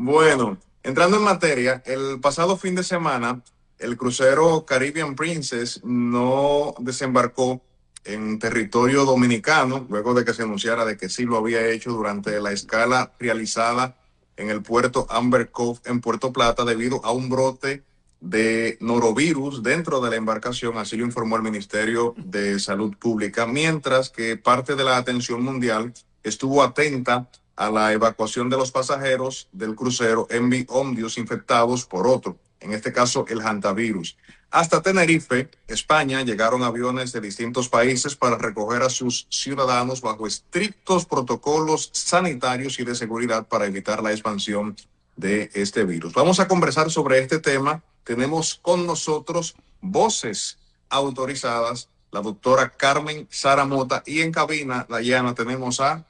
Bueno, entrando en materia, el pasado fin de semana, el crucero Caribbean Princess no desembarcó en territorio dominicano, luego de que se anunciara de que sí lo había hecho durante la escala realizada en el puerto Amber Cove en Puerto Plata debido a un brote de norovirus dentro de la embarcación, así lo informó el Ministerio de Salud Pública, mientras que parte de la atención mundial estuvo atenta a la evacuación de los pasajeros del crucero en ómnios infectados por otro, en este caso el hantavirus. Hasta Tenerife, España, llegaron aviones de distintos países para recoger a sus ciudadanos bajo estrictos protocolos sanitarios y de seguridad para evitar la expansión de este virus. Vamos a conversar sobre este tema. Tenemos con nosotros voces autorizadas, la doctora Carmen Sara Mota, y en cabina, Dayana, tenemos a...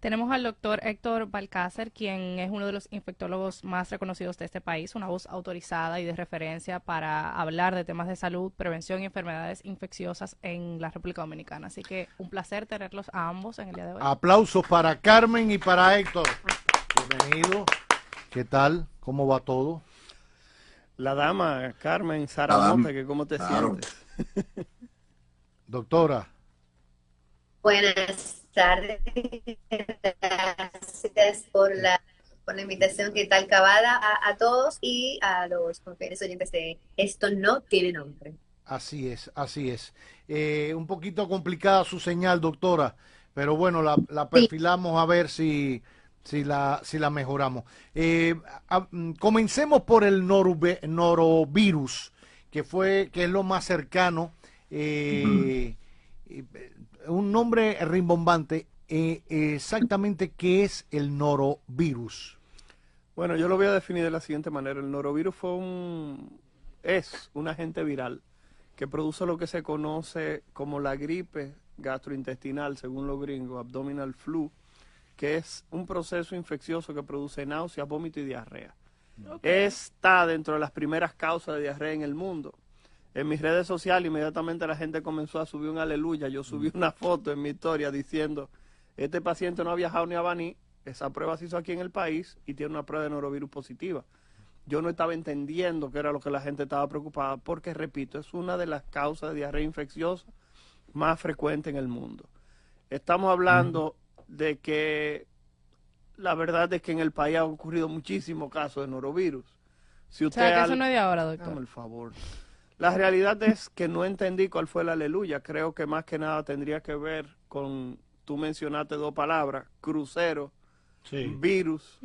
Tenemos al doctor Héctor Balcácer, quien es uno de los infectólogos más reconocidos de este país, una voz autorizada y de referencia para hablar de temas de salud, prevención y enfermedades infecciosas en la República Dominicana. Así que un placer tenerlos a ambos en el día de hoy. Aplausos para Carmen y para Héctor. Bienvenido. ¿Qué tal? ¿Cómo va todo? La dama, Carmen Sara Mota, que ¿cómo te sientes? Doctora. Buenas tardes, gracias por la invitación. ¿Qué tal, Cavada? A todos y a los confiables oyentes de Esto No Tiene Nombre. Así es, así es. Un poquito complicada su señal, doctora, pero bueno, la perfilamos a ver si la mejoramos. Comencemos por el norovirus, que es lo más cercano. Un nombre rimbombante. Exactamente, ¿qué es el norovirus? Bueno, yo lo voy a definir de la siguiente manera. El norovirus es un agente viral que produce lo que se conoce como la gripe gastrointestinal, según los gringos, abdominal flu, que es un proceso infeccioso que produce náuseas, vómito y diarrea. Okay. Está dentro de las primeras causas de diarrea en el mundo. En mis redes sociales inmediatamente la gente comenzó a subir un aleluya. Yo subí una foto en mi historia diciendo, este paciente no ha viajado ni a Baní, esa prueba se hizo aquí en el país y tiene una prueba de norovirus positiva. Yo no estaba entendiendo qué era lo que la gente estaba preocupada porque, repito, es una de las causas de diarrea infecciosa más frecuente en el mundo. Estamos hablando de que la verdad es que en el país ha ocurrido muchísimos casos de norovirus. Si usted o sea, que eso no es de ahora, doctor. Dame el favor. La realidad es que no entendí cuál fue la aleluya. Creo que más que nada tendría que ver con, tú mencionaste dos palabras, crucero, sí, virus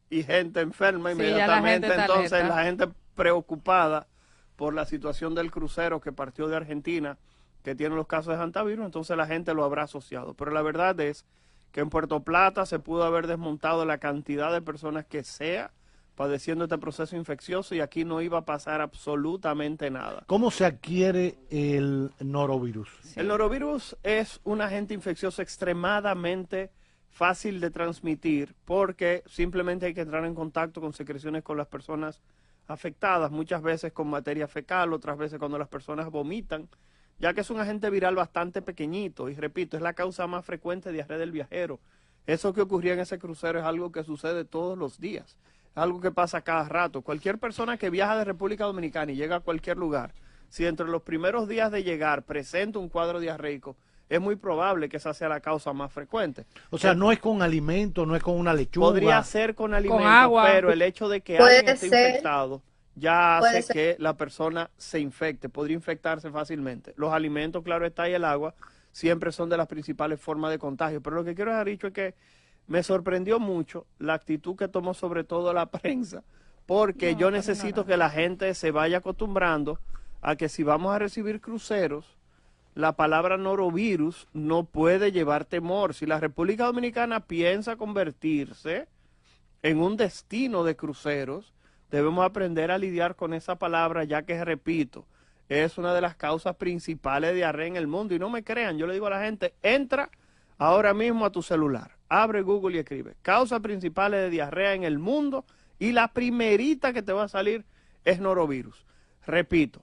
y gente enferma. Sí, inmediatamente entonces la gente preocupada por la situación del crucero que partió de Argentina, que tiene los casos de hantavirus, entonces la gente lo habrá asociado. Pero la verdad es que en Puerto Plata se pudo haber desmontado la cantidad de personas que sea padeciendo este proceso infeccioso y aquí no iba a pasar absolutamente nada. ¿Cómo se adquiere el norovirus? Sí. El norovirus es un agente infeccioso extremadamente fácil de transmitir porque simplemente hay que entrar en contacto con secreciones con las personas afectadas, muchas veces con materia fecal, otras veces cuando las personas vomitan, ya que es un agente viral bastante pequeñito y repito, es la causa más frecuente de diarrea del viajero. Eso que ocurría en ese crucero es algo que sucede todos los días. Algo que pasa cada rato. Cualquier persona que viaja de República Dominicana y llega a cualquier lugar, si entre los primeros días de llegar presenta un cuadro diarreico, es muy probable que esa sea la causa más frecuente. O sea, no es con alimento, no es con una lechuga. Podría ser con alimento, con agua, pero el hecho de que alguien esté infectado ya hace que la persona se infecte, podría infectarse fácilmente. Los alimentos, claro está, y el agua siempre son de las principales formas de contagio. Pero lo que quiero dejar dicho es que me sorprendió mucho la actitud que tomó sobre todo la prensa, porque yo necesito que la gente se vaya acostumbrando a que si vamos a recibir cruceros, la palabra norovirus no puede llevar temor. Si la República Dominicana piensa convertirse en un destino de cruceros, debemos aprender a lidiar con esa palabra, ya que, repito, es una de las causas principales de diarrea en el mundo. Y no me crean, yo le digo a la gente, entra ahora mismo a tu celular, abre Google y escribe causas principales de diarrea en el mundo y la primerita que te va a salir es norovirus. Repito,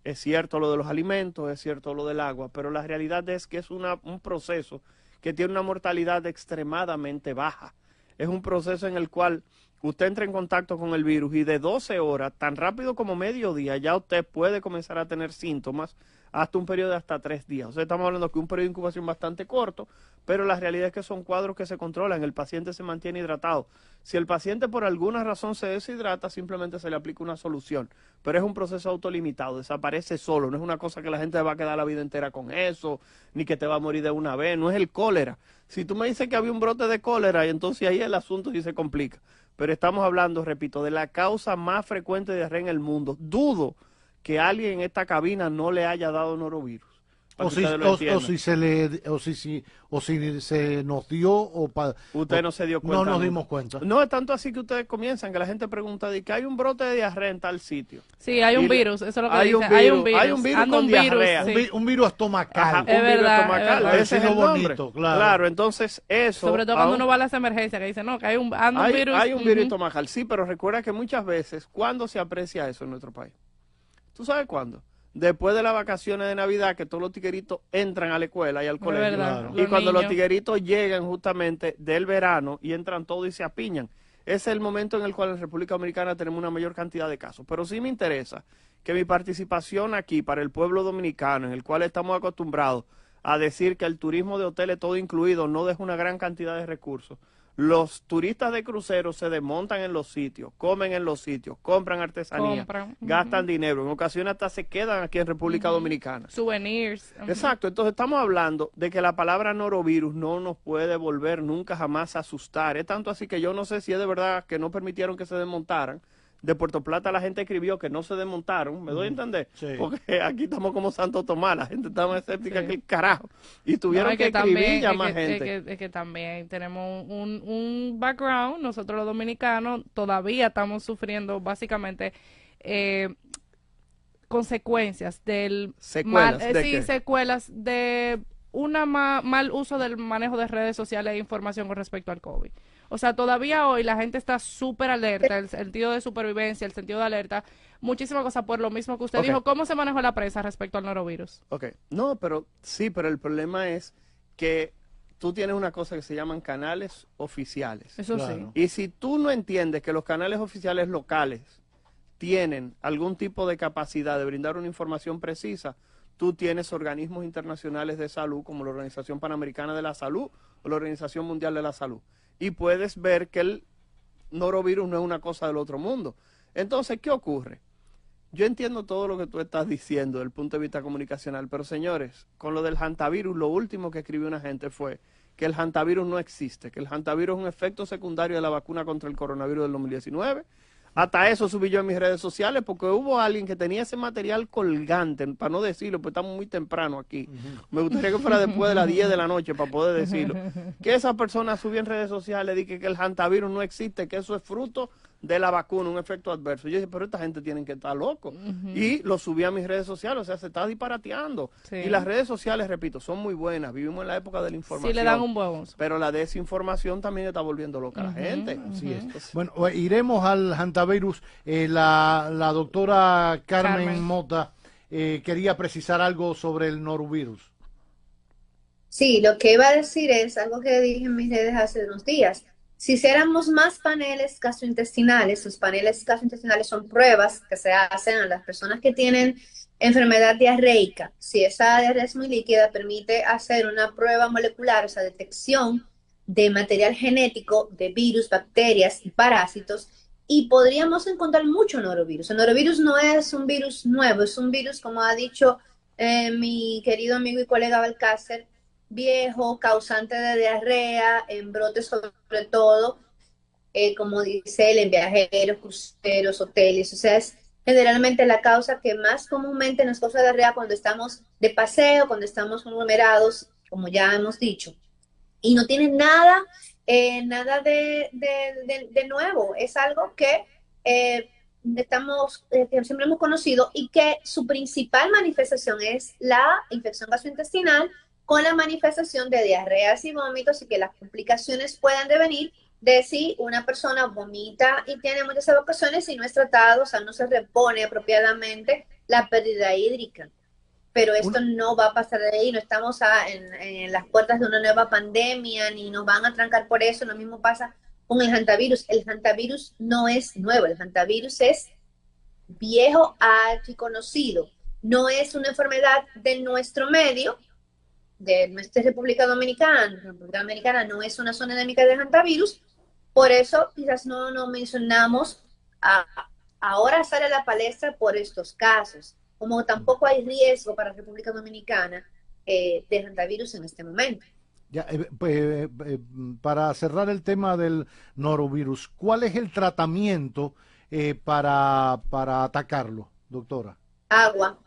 es cierto lo de los alimentos, es cierto lo del agua, pero la realidad es que es un proceso que tiene una mortalidad extremadamente baja. es un proceso en el cual usted entra en contacto con el virus y de 12 horas, tan rápido como mediodía, ya usted puede comenzar a tener síntomas hasta un periodo de hasta 3 días. O sea, estamos hablando que un periodo de incubación bastante corto, pero la realidad es que son cuadros que se controlan, el paciente se mantiene hidratado. Si el paciente por alguna razón se deshidrata, simplemente se le aplica una solución, pero es un proceso autolimitado, desaparece solo, no es una cosa que la gente va a quedar la vida entera con eso, ni que te va a morir de una vez, no es el cólera. Si tú me dices que había un brote de cólera, y entonces ahí el asunto sí se complica, pero estamos hablando, repito, de la causa más frecuente de diarrea en el mundo. Dudo que alguien en esta cabina no le haya dado norovirus. O si se nos dio usted no se dio cuenta. No nos dimos cuenta. No es tanto así que ustedes comienzan, que la gente pregunta de que hay un brote de diarrea en tal sitio. Sí, hay un virus, eso es lo que hay dicen. Hay un virus con diarrea. Sí. Un virus estomacal. Ajá, un virus estomacal. Ese es el nombre. Bonito, claro. Claro, entonces eso. Sobre todo cuando uno va a las emergencias, que dice, no, que hay un virus. Hay un virus estomacal, sí, pero recuerda que muchas veces, ¿cuándo se aprecia eso en nuestro país? ¿Tú sabes cuándo? Después de las vacaciones de Navidad, que todos los tigueritos entran a la escuela y al colegio. Claro. Y cuando los tigueritos llegan justamente del verano y entran todos y se apiñan. Ese es el momento en el cual en República Dominicana tenemos una mayor cantidad de casos. Pero sí me interesa que mi participación aquí para el pueblo dominicano, en el cual estamos acostumbrados a decir que el turismo de hoteles todo incluido no deja una gran cantidad de recursos. Los turistas de cruceros se desmontan en los sitios, comen en los sitios, compran artesanía, gastan dinero, en ocasiones hasta se quedan aquí en República Dominicana. Souvenirs. Exacto, entonces estamos hablando de que la palabra norovirus no nos puede volver nunca jamás a asustar. Es tanto así que yo no sé si es de verdad que no permitieron que se desmontaran. De Puerto Plata la gente escribió que no se desmontaron, ¿me doy a entender? Sí. Porque aquí estamos como Santo Tomás, la gente está más escéptica que el carajo. Y tuvieron que escribir también, ya más gente. Es que también tenemos un background, nosotros los dominicanos todavía estamos sufriendo básicamente consecuencias del secuelas de un mal uso del manejo de redes sociales e información con respecto al COVID. O sea, todavía hoy la gente está súper alerta, el sentido de supervivencia, el sentido de alerta, muchísimas cosas por lo mismo que usted dijo. ¿Cómo se manejó la prensa respecto al norovirus? No, pero sí, pero el problema es que tú tienes una cosa que se llaman canales oficiales. Eso sí. Y si tú no entiendes que los canales oficiales locales tienen algún tipo de capacidad de brindar una información precisa, tú tienes organismos internacionales de salud como la Organización Panamericana de la Salud o la Organización Mundial de la Salud. Y puedes ver que el norovirus no es una cosa del otro mundo. Entonces, ¿qué ocurre? Yo entiendo todo lo que tú estás diciendo desde el punto de vista comunicacional, pero señores, con lo del hantavirus, lo último que escribió una gente fue que el hantavirus no existe, que el hantavirus es un efecto secundario de la vacuna contra el coronavirus del 2019. Hasta eso subí yo en mis redes sociales porque hubo alguien que tenía ese material colgante, para no decirlo, pues estamos muy temprano aquí. Me gustaría que fuera después de las 10 de la noche para poder decirlo. Que esa persona subió en redes sociales y que el hantavirus no existe, que eso es fruto de la vacuna, un efecto adverso. Yo dije, pero esta gente tiene que estar loco. Y lo subí a mis redes sociales, o sea, se está disparateando. Sí. Y las redes sociales, repito, son muy buenas. Vivimos en la época de la información. Sí, le dan un buen uso. Pero la desinformación también está volviendo loca a la gente. Así es. Bueno, iremos al hantavirus. La doctora Carmen Mota quería precisar algo sobre el norovirus. Sí, lo que iba a decir es algo que dije en mis redes hace unos días. Si hiciéramos más paneles gastrointestinales, los paneles gastrointestinales son pruebas que se hacen a las personas que tienen enfermedad diarreica. Si esa diarrea es muy líquida, permite hacer una prueba molecular, o sea, detección de material genético, de virus, bacterias y parásitos, y podríamos encontrar mucho norovirus. El norovirus no es un virus nuevo, es un virus, como ha dicho mi querido amigo y colega Balcácer, viejo, causante de diarrea, en brotes sobre todo, como dice él, en viajeros, cruceros, hoteles. O sea, es generalmente la causa que más comúnmente nos causa diarrea cuando estamos de paseo, cuando estamos conglomerados, como ya hemos dicho. Y no tiene nada de nuevo. Es algo que siempre hemos conocido y que su principal manifestación es la infección gastrointestinal, con la manifestación de diarreas y vómitos, y que las complicaciones puedan devenir de si una persona vomita y tiene muchas evacuaciones y no es tratado, o sea, no se repone apropiadamente la pérdida hídrica. Pero esto no va a pasar de ahí, no estamos en las puertas de una nueva pandemia, ni nos van a trancar por eso. Lo mismo pasa con el hantavirus. El hantavirus no es nuevo, el hantavirus es viejo, archiconocido. No es una enfermedad de nuestro medio, de nuestra República Dominicana. La República Dominicana no es una zona endémica de hantavirus, por eso quizás no nos mencionamos, ahora sale a la palestra por estos casos, como tampoco hay riesgo para la República Dominicana de hantavirus en este momento. Ya, para cerrar el tema del norovirus, ¿cuál es el tratamiento para atacarlo, doctora? Agua.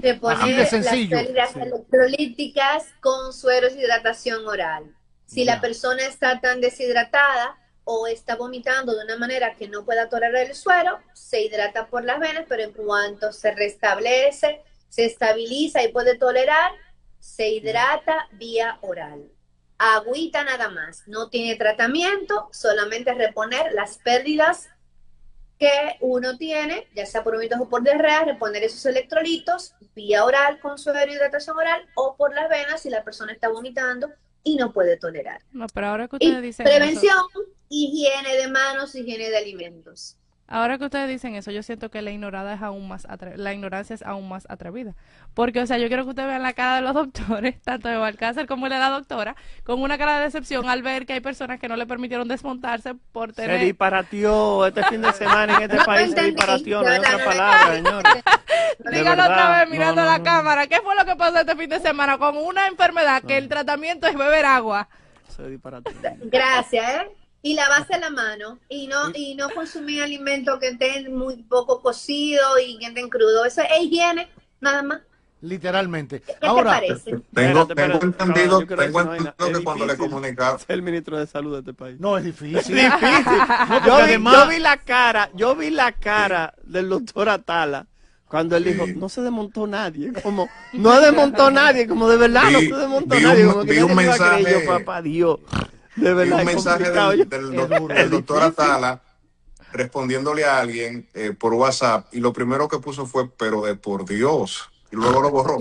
Reponer las pérdidas electrolíticas con sueros de hidratación oral. Si la persona está tan deshidratada o está vomitando de una manera que no pueda tolerar el suero, se hidrata por las venas, pero en cuanto se restablece, se estabiliza y puede tolerar, se hidrata vía oral. Agüita nada más, no tiene tratamiento, solamente reponer las pérdidas que uno tiene, ya sea por vómitos o por diarrea, reponer esos electrolitos vía oral con suero de hidratación oral o por las venas si la persona está vomitando y no puede tolerar. No, pero ahora que ustedes dicen prevención, eso, higiene de manos, higiene de alimentos. Ahora que ustedes dicen eso, yo siento que la ignorancia es aún más atrevida. Porque, o sea, yo quiero que ustedes vean la cara de los doctores, tanto de Balcázar como de la doctora, con una cara de decepción al ver que hay personas que no le permitieron desmontarse por tener... Se disparatió este fin de semana en este país, se disparatió, no hay otra palabra, señores. Díganlo otra vez mirando la cámara. ¿Qué fue lo que pasó este fin de semana con una enfermedad que el tratamiento es beber agua? Se disparatió. Gracias, y lavarse la mano y no consumir alimentos que estén muy poco cocidos y que estén crudos. Eso es higiene, nada más. Literalmente. ¿Qué Ahora, te parece? Tengo entendido que cuando le comunicaba... el ministro de salud de este país. No, es difícil. Es difícil. Yo vi la cara del doctor Atala cuando él dijo, no se desmontó nadie, como, no desmontó nadie, como de verdad no se desmontó nadie, como que un mensaje, yo, papá Dios. De verdad, un mensaje del doctor Atala respondiéndole a alguien por WhatsApp y lo primero que puso fue, pero de por Dios, y luego lo borró.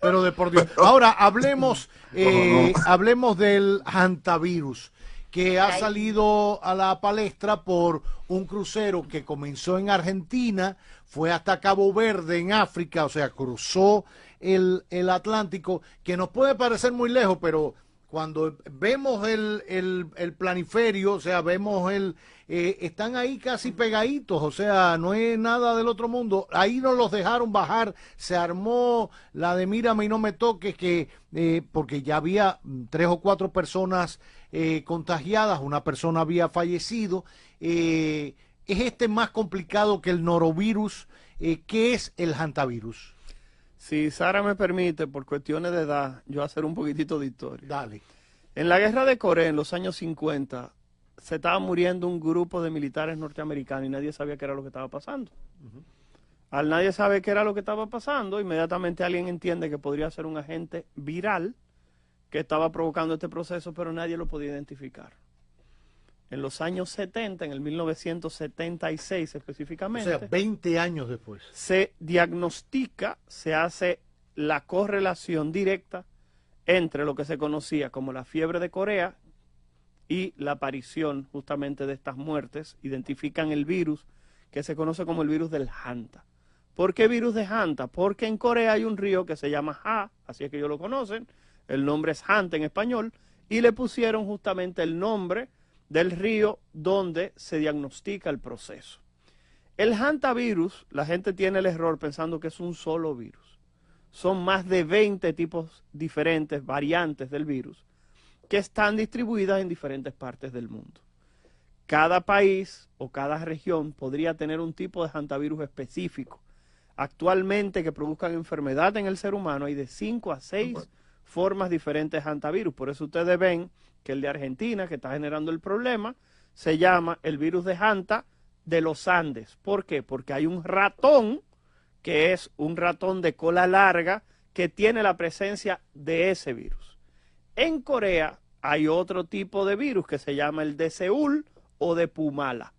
Pero de por Dios. Ahora hablemos del hantavirus, que ha salido a la palestra por un crucero que comenzó en Argentina, fue hasta Cabo Verde en África, o sea, cruzó el Atlántico, que nos puede parecer muy lejos, pero cuando vemos el planiferio, o sea, vemos están ahí casi pegaditos, o sea, no es nada del otro mundo. Ahí no los dejaron bajar, se armó la de mírame y no me toques, porque ya había 3 o 4 personas contagiadas, una persona había fallecido. ¿Es más complicado que el norovirus? ¿Qué es el hantavirus? Si Sara me permite, por cuestiones de edad, yo hacer un poquitito de historia. Dale. En la guerra de Corea, en los años 50, se estaba muriendo un grupo de militares norteamericanos y nadie sabía qué era lo que estaba pasando. Al nadie sabe qué era lo que estaba pasando, inmediatamente alguien entiende que podría ser un agente viral que estaba provocando este proceso, pero nadie lo podía identificar. En los años 70, en el 1976 específicamente, o sea, 20 años después, se diagnostica, se hace la correlación directa entre lo que se conocía como la fiebre de Corea y la aparición justamente de estas muertes. Identifican el virus que se conoce como el virus del Hanta. ¿Por qué virus de Hanta? Porque en Corea hay un río que se llama Ha, así es que ellos lo conocen, el nombre es Hanta en español, y le pusieron justamente el nombre del río donde se diagnostica el proceso. El hantavirus, la gente tiene el error pensando que es un solo virus. Son más de 20 tipos diferentes, variantes del virus, que están distribuidas en diferentes partes del mundo. Cada país o cada región podría tener un tipo de hantavirus específico. Actualmente, que produzcan enfermedad en el ser humano, hay de 5 a 6 formas diferentes de hantavirus. Por eso ustedes ven que el de Argentina, que está generando el problema, se llama el virus de Hanta de los Andes. ¿Por qué? Porque hay un ratón, que es un ratón de cola larga, que tiene la presencia de ese virus. En Corea hay otro tipo de virus que se llama el de Seúl o de Pumala.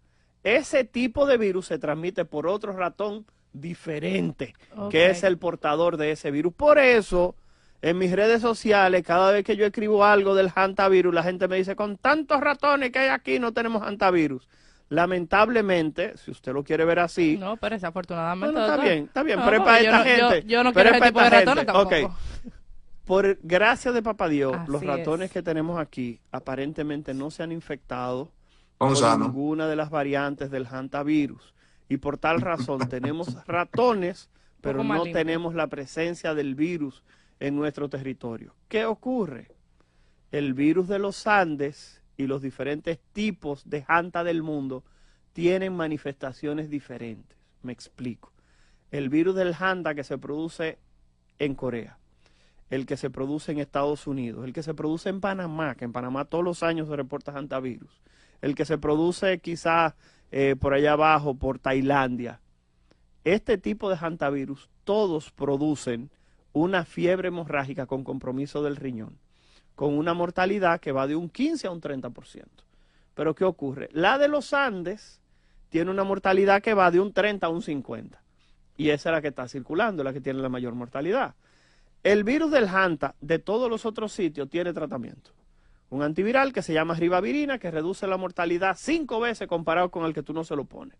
Ese tipo de virus se transmite por otro ratón diferente, que es el portador de ese virus. Por eso En mis redes sociales, cada vez que yo escribo algo del hantavirus, la gente me dice, con tantos ratones que hay aquí no tenemos hantavirus. Lamentablemente, si usted lo quiere ver así... No, pero desafortunadamente... Bueno, está bien, no, pero es para esta gente. Yo no quiero ese tipo de ratones tampoco. Okay. Por gracia de Papá Dios, Así los ratones es. que tenemos aquí aparentemente no se han infectado Son con sanos. ninguna de las variantes del hantavirus. Y por tal razón tenemos ratones, pero más no limpio. tenemos la presencia del virus en nuestro territorio. ¿Qué ocurre? El virus de los Andes y los diferentes tipos de hanta del mundo tienen manifestaciones diferentes. Me explico. El virus del hanta que se produce en Corea, el que se produce en Estados Unidos, el que se produce en Panamá, que en Panamá todos los años se reporta hantavirus, el que se produce quizás por allá abajo, por Tailandia. Este tipo de hantavirus, todos producen una fiebre hemorrágica con compromiso del riñón, con una mortalidad que va de un 15 a un 30%. Pero ¿qué ocurre? La de los Andes tiene una mortalidad que va de un 30 a un 50%. Y esa es la que está circulando, la que tiene la mayor mortalidad. El virus del hanta de todos los otros sitios tiene tratamiento. Un antiviral que se llama ribavirina, que reduce la mortalidad 5 veces comparado con el que tú no se lo pones.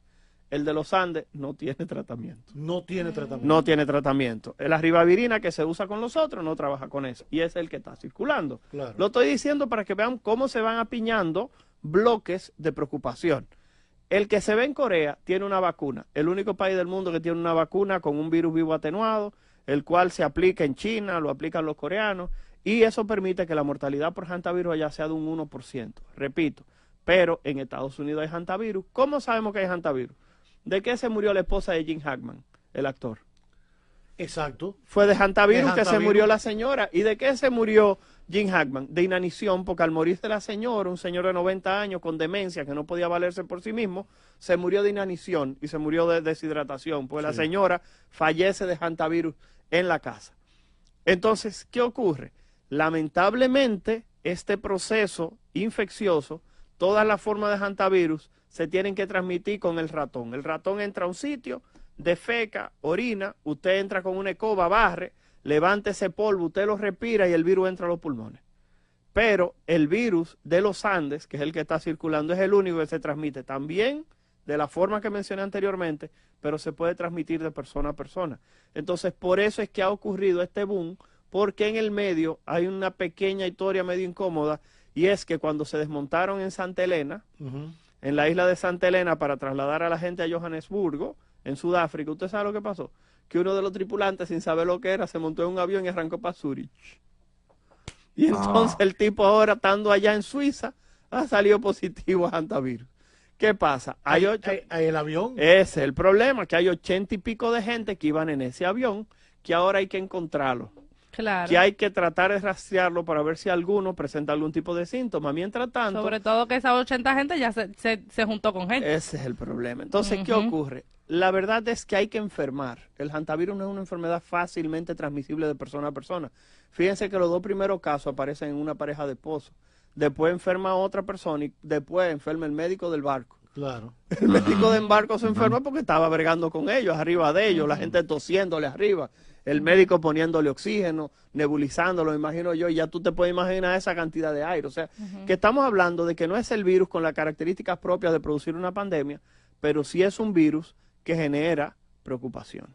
El de los Andes no tiene tratamiento. No tiene tratamiento. No tiene tratamiento. La ribavirina que se usa con los otros no trabaja con eso. Y es el que está circulando. Claro. Lo estoy diciendo para que vean cómo se van apiñando bloques de preocupación. El que se ve en Corea tiene una vacuna. El único país del mundo que tiene una vacuna con un virus vivo atenuado, el cual se aplica en China, lo aplican los coreanos, y eso permite que la mortalidad por hantavirus allá sea de un 1%. Repito, pero en Estados Unidos hay hantavirus. ¿Cómo sabemos que hay hantavirus? ¿De qué se murió la esposa de Jim Hackman, el actor? Exacto. Fue de hantavirus De que se hantavirus. murió la señora. ¿Y de qué se murió Jim Hackman? De inanición, porque al morirse la señora, un señor de 90 años con demencia que no podía valerse por sí mismo, se murió de inanición y se murió de deshidratación, pues la señora fallece de hantavirus en la casa. Entonces, ¿qué ocurre? Lamentablemente, este proceso infeccioso, todas las formas de hantavirus se tienen que transmitir con el ratón. El ratón entra a un sitio, defeca, orina, usted entra con una escoba, barre, levanta ese polvo, usted lo respira y el virus entra a los pulmones. Pero el virus de los Andes, que es el que está circulando, es el único que se transmite también de la forma que mencioné anteriormente, pero se puede transmitir de persona a persona. Entonces, por eso es que ha ocurrido este boom, porque en el medio hay una pequeña historia medio incómoda, y es que cuando se desmontaron en Santa Elena, en la isla de Santa Elena, para trasladar a la gente a Johannesburgo, en Sudáfrica, ¿usted sabe lo que pasó? Que uno de los tripulantes, sin saber lo que era, se montó en un avión y arrancó para Zurich. Y entonces el tipo ahora, estando allá en Suiza, ha salido positivo a hantavirus. ¿Qué pasa? ¿Hay el avión? Ese es el problema, que hay 80 y pico de gente que iban en ese avión, que ahora hay que encontrarlo. Claro. Que hay que tratar de rastrearlo para ver si alguno presenta algún tipo de síntoma. Mientras tanto... Sobre todo que esa 80 gente ya se juntó con gente. Ese es el problema. Entonces, ¿qué ocurre? La verdad es que hay que enfermar. El hantavirus no es una enfermedad fácilmente transmisible de persona a persona. Fíjense que los 2 primeros casos aparecen en una pareja de esposos. Después enferma a otra persona y después enferma el médico del barco. Claro. El médico del barco se enferma porque estaba bregando con ellos, arriba de ellos, la gente tosiéndole arriba, el médico poniéndole oxígeno, nebulizándolo, imagino yo, y ya tú te puedes imaginar esa cantidad de aire. O sea, que estamos hablando de que no es el virus con las características propias de producir una pandemia, pero sí es un virus que genera preocupación.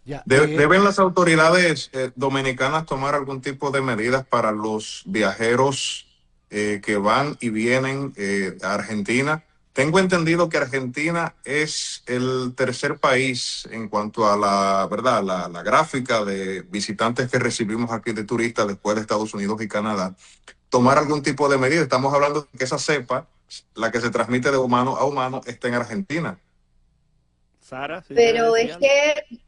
Ya, ¿Deben las autoridades dominicanas tomar algún tipo de medidas para los viajeros que van y vienen a Argentina? Tengo entendido que Argentina es el tercer país en cuanto a la gráfica de visitantes que recibimos aquí de turistas después de Estados Unidos y Canadá. Tomar algún tipo de medida. Estamos hablando de que esa cepa, la que se transmite de humano a humano, está en Argentina. Sara, ¿sí? Pero es que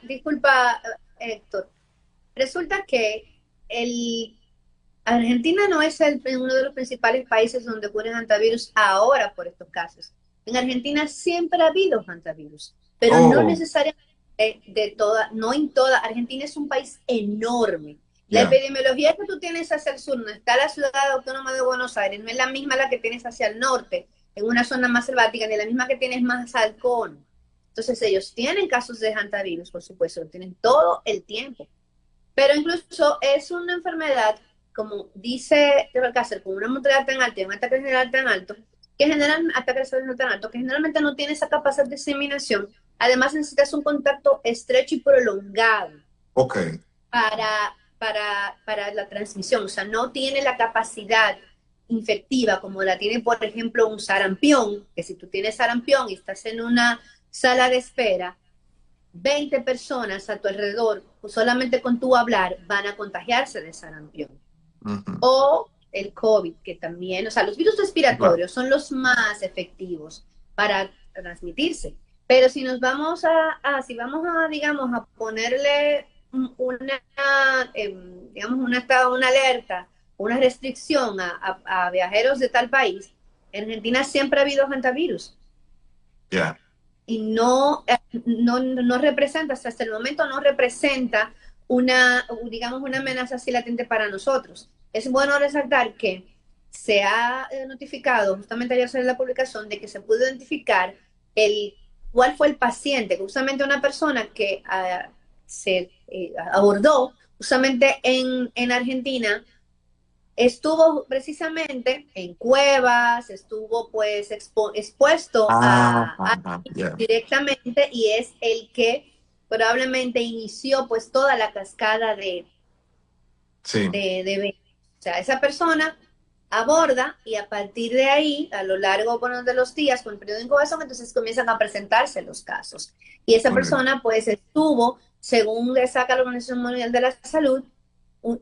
disculpa, Héctor, resulta que Argentina no es uno de los principales países donde ocurren hantavirus ahora por estos casos. En Argentina siempre ha habido hantavirus, pero no necesariamente no en toda. Argentina es un país enorme. La epidemiología que tú tienes hacia el sur, no está la ciudad autónoma de Buenos Aires, no es la misma la que tienes hacia el norte, en una zona más selvática, ni la misma que tienes más halcón. Entonces ellos tienen casos de hantavirus, por supuesto, lo tienen todo el tiempo. Pero incluso es una enfermedad, como dice Alcácer, con una mortalidad tan alta y un ataque general tan alto, que generalmente no tiene esa capacidad de diseminación. Además necesitas un contacto estrecho y prolongado Ok. para la transmisión. O sea, no tiene la capacidad infectiva como la tiene, por ejemplo, un sarampión, que si tú tienes sarampión y estás en una sala de espera, 20 personas a tu alrededor, solamente con tu hablar, van a contagiarse de sarampión. O el COVID, que también, o sea, los virus respiratorios son los más efectivos para transmitirse. Pero si nos vamos si vamos a, digamos, a ponerle una alerta, una restricción a viajeros de tal país, en Argentina siempre ha habido hantavirus. Ya. Y no representa, hasta el momento no representa una amenaza así latente para nosotros. Es bueno resaltar que se ha notificado, justamente ayer salió la publicación, de que se pudo identificar cuál fue el paciente, justamente una persona que se abordó justamente en Argentina, estuvo precisamente en cuevas, estuvo pues expuesto directamente, y es el que probablemente inició pues toda la cascada de o sea, esa persona aborda y a partir de ahí, a lo largo de los días, con el periodo de incubación, entonces comienzan a presentarse los casos. Y esa persona pues estuvo, según le saca la Organización Mundial de la Salud,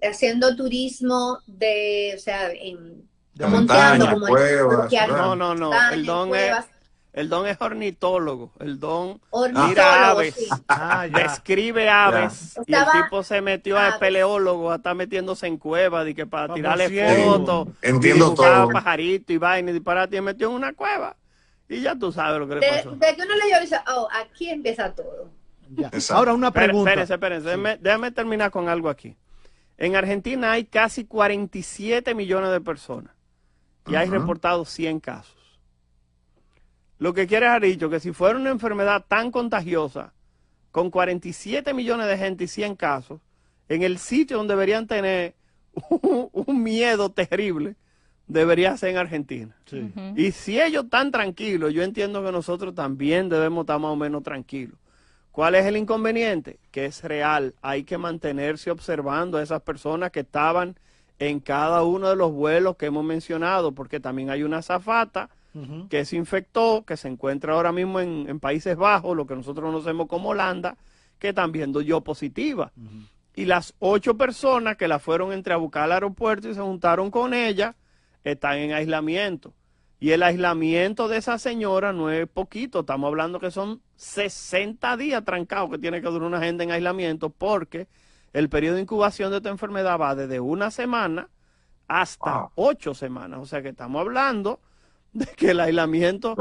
haciendo turismo de montaña, cuevas. El don es ornitólogo. El don mira aves, describe aves. Y el tipo se metió a espeleólogo, a estar metiéndose en cuevas y que para tirarle fotos. Entiendo todo. Pajaritos y vaina y disparate, y metió en una cueva. Y ya tú sabes lo que le pasó. De que uno le dice, aquí empieza todo. Ahora una pregunta. Espérense. Déjame terminar con algo aquí. En Argentina hay casi 47 millones de personas y hay reportados 100 casos. Lo que quiere haber dicho que si fuera una enfermedad tan contagiosa, con 47 millones de gente y 100 casos, en el sitio donde deberían tener un miedo terrible, debería ser en Argentina. Sí. Y si ellos están tranquilos, yo entiendo que nosotros también debemos estar más o menos tranquilos. ¿Cuál es el inconveniente? Que es real. Hay que mantenerse observando a esas personas que estaban en cada uno de los vuelos que hemos mencionado, porque también hay una azafata que se infectó, que se encuentra ahora mismo en Países Bajos, lo que nosotros conocemos como Holanda, que también dio positiva. Y las 8 personas que la fueron a buscar al aeropuerto y se juntaron con ella, están en aislamiento. Y el aislamiento de esa señora no es poquito, estamos hablando que son 60 días trancados que tiene que durar una gente en aislamiento, porque el periodo de incubación de esta enfermedad va desde 1 semana hasta 8 semanas. O sea que estamos hablando de que el aislamiento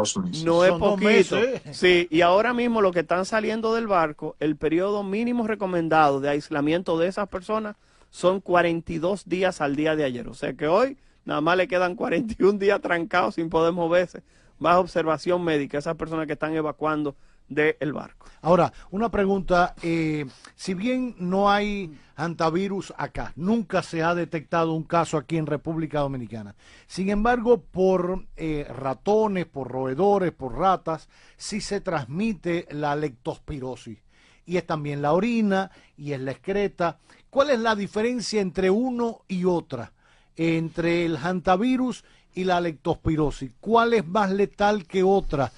no es poquito. Sí, y ahora mismo lo que están saliendo del barco, el periodo mínimo recomendado de aislamiento de esas personas son 42 días al día de ayer. O sea que hoy nada más le quedan 41 días trancados sin poder moverse, bajo observación médica, esas personas que están evacuando del barco. Ahora, una pregunta, si bien no hay hantavirus acá, nunca se ha detectado un caso aquí en República Dominicana. Sin embargo, por ratones, por roedores, por ratas, sí se transmite la leptospirosis. Y es también la orina y es la excreta. ¿Cuál es la diferencia entre uno y otra? Entre el hantavirus y la leptospirosis. ¿Cuál es más letal que otra?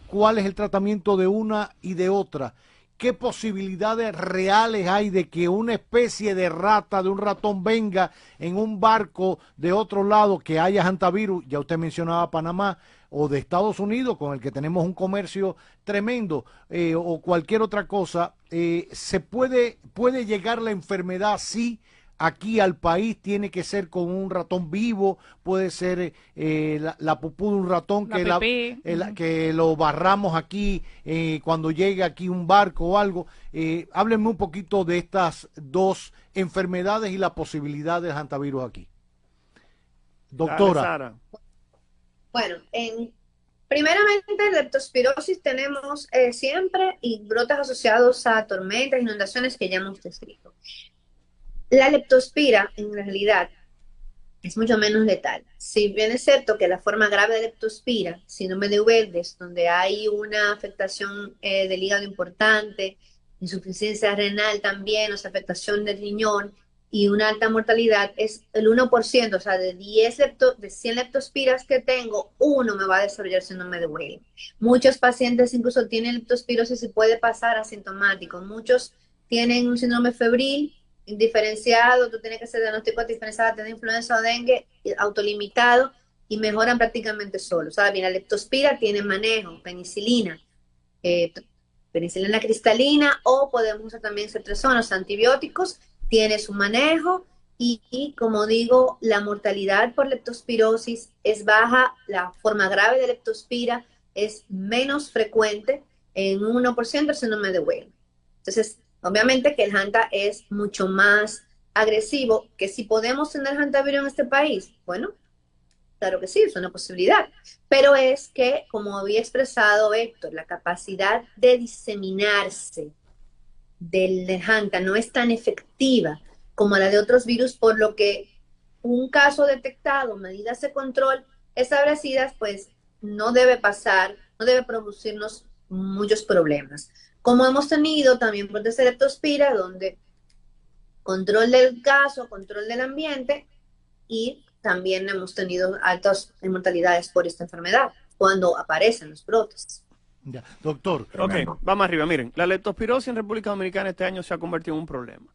¿Cuál es el tratamiento de una y de otra? ¿Qué posibilidades reales hay de que una especie de rata, de un ratón, venga en un barco de otro lado que haya hantavirus? Ya usted mencionaba Panamá, o de Estados Unidos, con el que tenemos un comercio tremendo, o cualquier otra cosa. ¿Se puede llegar la enfermedad así aquí al país? ¿Tiene que ser con un ratón vivo? ¿Puede ser la pupú de un ratón que lo barramos aquí cuando llegue aquí un barco o algo? Háblenme un poquito de estas dos enfermedades y la posibilidad del hantavirus aquí. Doctora. Dale, Sara. Bueno, primeramente, leptospirosis tenemos siempre y brotes asociados a tormentas, inundaciones que ya hemos descrito. La leptospira, en realidad, es mucho menos letal. Si bien es cierto que la forma grave de leptospira, síndrome de Uveldes, donde hay una afectación del hígado importante, insuficiencia renal también, o sea, afectación del riñón y una alta mortalidad, es el 1%, o sea, de 100 leptospiras que tengo, uno me va a desarrollar síndrome de Uveldes. Muchos pacientes incluso tienen leptospirosis y puede pasar asintomático. Muchos tienen un síndrome febril diferenciado, tú tienes que hacer diagnóstico diferenciado, tener influenza o dengue autolimitado y mejoran prácticamente solo. ¿Sabes? Bien, la leptospira tiene manejo, penicilina, penicilina cristalina, o podemos usar también cetrezonos, antibióticos, tiene su manejo y como digo, la mortalidad por leptospirosis es baja, la forma grave de leptospira es menos frecuente, en un 1% el síndrome de Weil. Entonces, obviamente que el Hanta es mucho más agresivo, que si podemos tener hantavirus en este país, bueno, claro que sí, es una posibilidad, pero es que, como había expresado Héctor, la capacidad de diseminarse del Hanta no es tan efectiva como la de otros virus, por lo que un caso detectado, medidas de control establecidas, pues no debe pasar, no debe producirnos muchos problemas. Como hemos tenido también por de leptospira, donde control del caso, control del ambiente, y también hemos tenido altas mortalidades por esta enfermedad cuando aparecen los brotes. Ya. Doctor. Ok, vamos arriba. Miren, la leptospirosis en República Dominicana este año se ha convertido en un problema.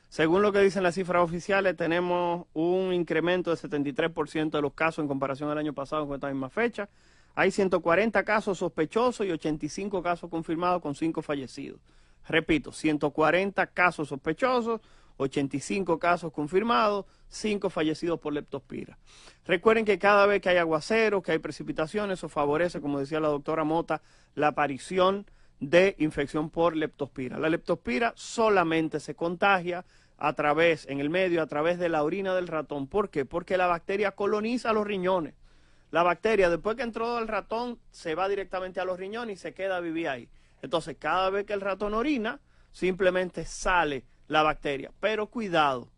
Según lo que dicen las cifras oficiales, tenemos un incremento de 73% de los casos en comparación al año pasado con esta misma fecha. Hay 140 casos sospechosos y 85 casos confirmados con 5 fallecidos. Repito, 140 casos sospechosos, 85 casos confirmados, 5 fallecidos por leptospira. Recuerden que cada vez que hay aguaceros, que hay precipitaciones, eso favorece, como decía la doctora Mota, la aparición de infección por leptospira. La leptospira solamente se contagia a través, en el medio, a través de la orina del ratón. ¿Por qué? Porque la bacteria coloniza los riñones. La bacteria, después que entró el ratón, se va directamente a los riñones y se queda a vivir ahí. Entonces, cada vez que el ratón orina, simplemente sale la bacteria. Pero cuidado,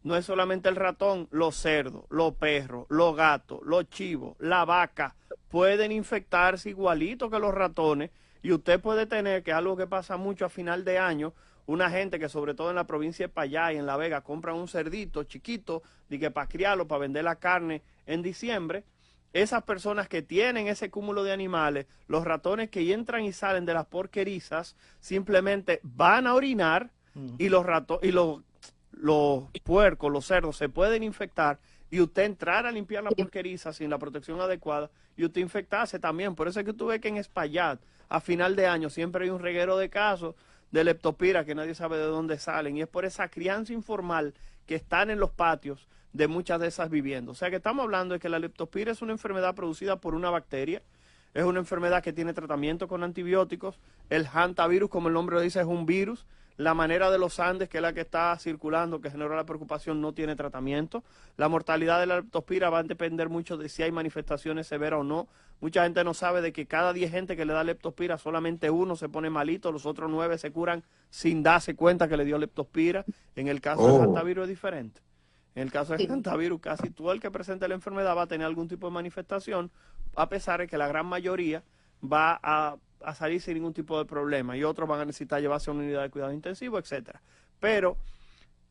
no es solamente el ratón, los cerdos, los perros, los gatos, los chivos, la vaca, pueden infectarse igualito que los ratones, y usted puede tener, que es algo que pasa mucho a final de año, una gente que sobre todo en la provincia de Payá y en La Vega compran un cerdito chiquito, de que para criarlo, para vender la carne en diciembre. Esas personas que tienen ese cúmulo de animales, los ratones que entran y salen de las porquerizas, simplemente van a orinar y los puercos, los cerdos se pueden infectar, y usted entrar a limpiar la porqueriza sin la protección adecuada y usted infectarse también. Por eso es que tú ves que en Espaillat, a final de año, siempre hay un reguero de casos de leptospira que nadie sabe de dónde salen, y es por esa crianza informal que están en los patios de muchas de esas viviendas. O sea que estamos hablando de que la leptospira es una enfermedad producida por una bacteria, es una enfermedad que tiene tratamiento con antibióticos. El hantavirus, como el nombre lo dice, es un virus. La manera de los Andes, que es la que está circulando, que generó la preocupación, no tiene tratamiento. La mortalidad de la leptospira va a depender mucho de si hay manifestaciones severas o no. Mucha gente no sabe de que cada 10 gente que le da leptospira, solamente uno se pone malito, los otros 9 se curan sin darse cuenta que le dio leptospira. En el caso del hantavirus es diferente. En el caso del hantavirus, casi todo el que presente la enfermedad va a tener algún tipo de manifestación, a pesar de que la gran mayoría va a salir sin ningún tipo de problema, y otros van a necesitar llevarse a una unidad de cuidado intensivo, etcétera. Pero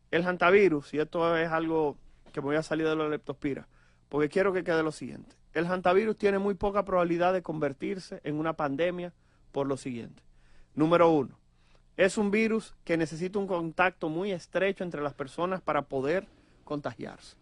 el hantavirus, y esto es algo que me voy a salir de la leptospira, porque quiero que quede lo siguiente: el hantavirus tiene muy poca probabilidad de convertirse en una pandemia por lo siguiente. Número 1, es un virus que necesita un contacto muy estrecho entre las personas para poder contagiarse.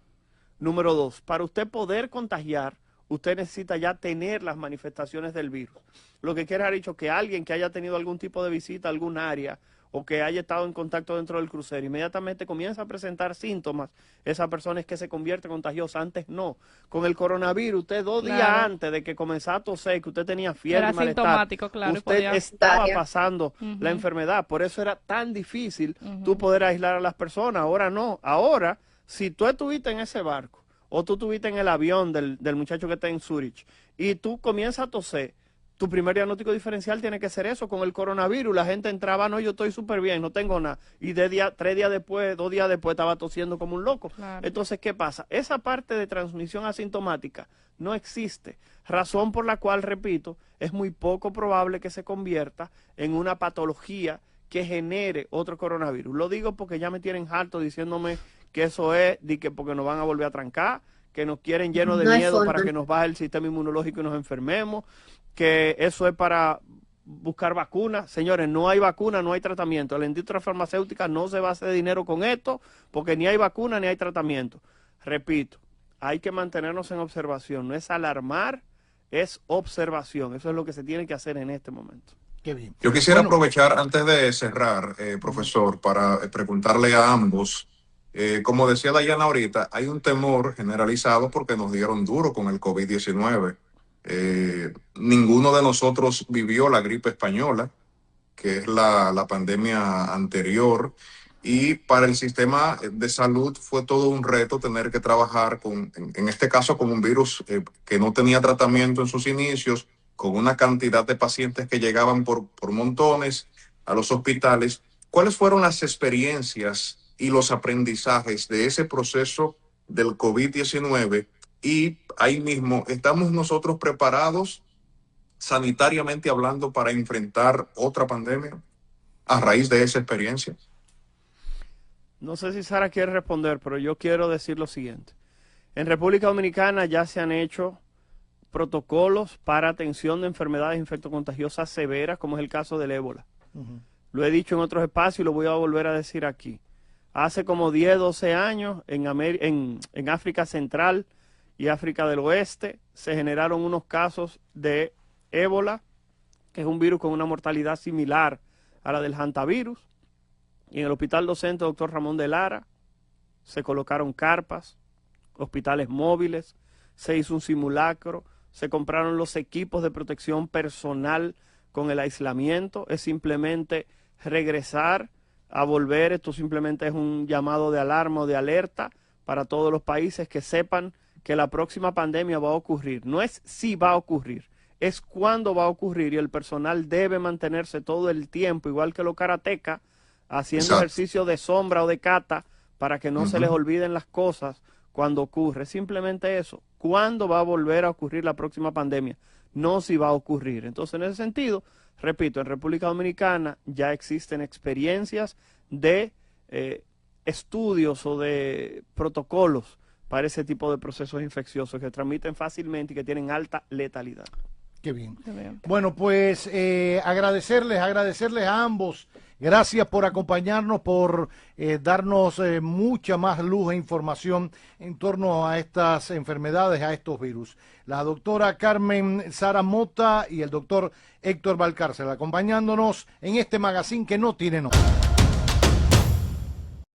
Número 2, para usted poder contagiar, usted necesita ya tener las manifestaciones del virus. Lo que quiere haber dicho que alguien que haya tenido algún tipo de visita a algún área o que haya estado en contacto dentro del crucero, inmediatamente comienza a presentar síntomas, esa persona es que se convierte contagiosa. Antes no. Con el coronavirus, usted 2 días antes de que comenzara a toser, que usted tenía fiebre y malestar, usted estaba pasando la enfermedad. Por eso era tan difícil tú poder aislar a las personas. Ahora no. Ahora, si tú estuviste en ese barco, o tú estuviste en el avión del muchacho que está en Zurich, y tú comienzas a toser, tu primer diagnóstico diferencial tiene que ser eso. Con el coronavirus la gente entraba, no, yo estoy súper bien, no tengo nada. Y 2 días después estaba tosiendo como un loco. Claro. Entonces, ¿qué pasa? Esa parte de transmisión asintomática no existe. Razón por la cual, repito, es muy poco probable que se convierta en una patología que genere otro coronavirus. Lo digo porque ya me tienen harto diciéndome que eso es porque nos van a volver a trancar, que nos quieren llenos de miedo para que nos baje el sistema inmunológico y nos enfermemos, que eso es para buscar vacunas. Señores, no hay vacuna, no hay tratamiento. La industria farmacéutica no se va a hacer dinero con esto porque ni hay vacuna ni hay tratamiento. Repito, hay que mantenernos en observación. No es alarmar, es observación. Eso es lo que se tiene que hacer en este momento. Qué bien. Yo quisiera aprovechar, antes de cerrar, profesor, para preguntarle a ambos, como decía Dayana ahorita, hay un temor generalizado porque nos dieron duro con el COVID-19. Ninguno de nosotros vivió la gripe española, que es la pandemia anterior, y para el sistema de salud fue todo un reto tener que trabajar en este caso con un virus que no tenía tratamiento en sus inicios, con una cantidad de pacientes que llegaban por montones a los hospitales. ¿Cuáles fueron las experiencias y los aprendizajes de ese proceso del COVID-19? Y ahí mismo, ¿estamos nosotros preparados sanitariamente hablando para enfrentar otra pandemia a raíz de esa experiencia? No sé si Sara quiere responder, pero yo quiero decir lo siguiente. En República Dominicana ya se han hecho protocolos para atención de enfermedades infectocontagiosas severas, como es el caso del ébola. Lo he dicho en otros espacios y lo voy a volver a decir aquí. Hace como 10, 12 años en África Central y África del Oeste se generaron unos casos de ébola, que es un virus con una mortalidad similar a la del hantavirus. Y en el Hospital Docente Dr. Ramón de Lara se colocaron carpas, hospitales móviles, se hizo un simulacro, se compraron los equipos de protección personal con el aislamiento. Es simplemente regresar a volver. Esto simplemente es un llamado de alarma o de alerta para todos los países que sepan que la próxima pandemia va a ocurrir. No es si va a ocurrir, es cuándo va a ocurrir, y el personal debe mantenerse todo el tiempo, igual que los karatecas, haciendo ejercicio de sombra o de kata para que no se les olviden las cosas cuando ocurre. Simplemente eso. ¿Cuándo va a volver a ocurrir la próxima pandemia? No si va a ocurrir. Entonces, en ese sentido, repito, en República Dominicana ya existen experiencias de estudios o de protocolos para ese tipo de procesos infecciosos que transmiten fácilmente y que tienen alta letalidad. Qué bien. Bueno, pues agradecerles a ambos. Gracias por acompañarnos, por darnos mucha más luz e información en torno a estas enfermedades, a estos virus. La doctora Carmen Sara Mota y el doctor Héctor Valcárcel acompañándonos en este magazine que no tiene nombre.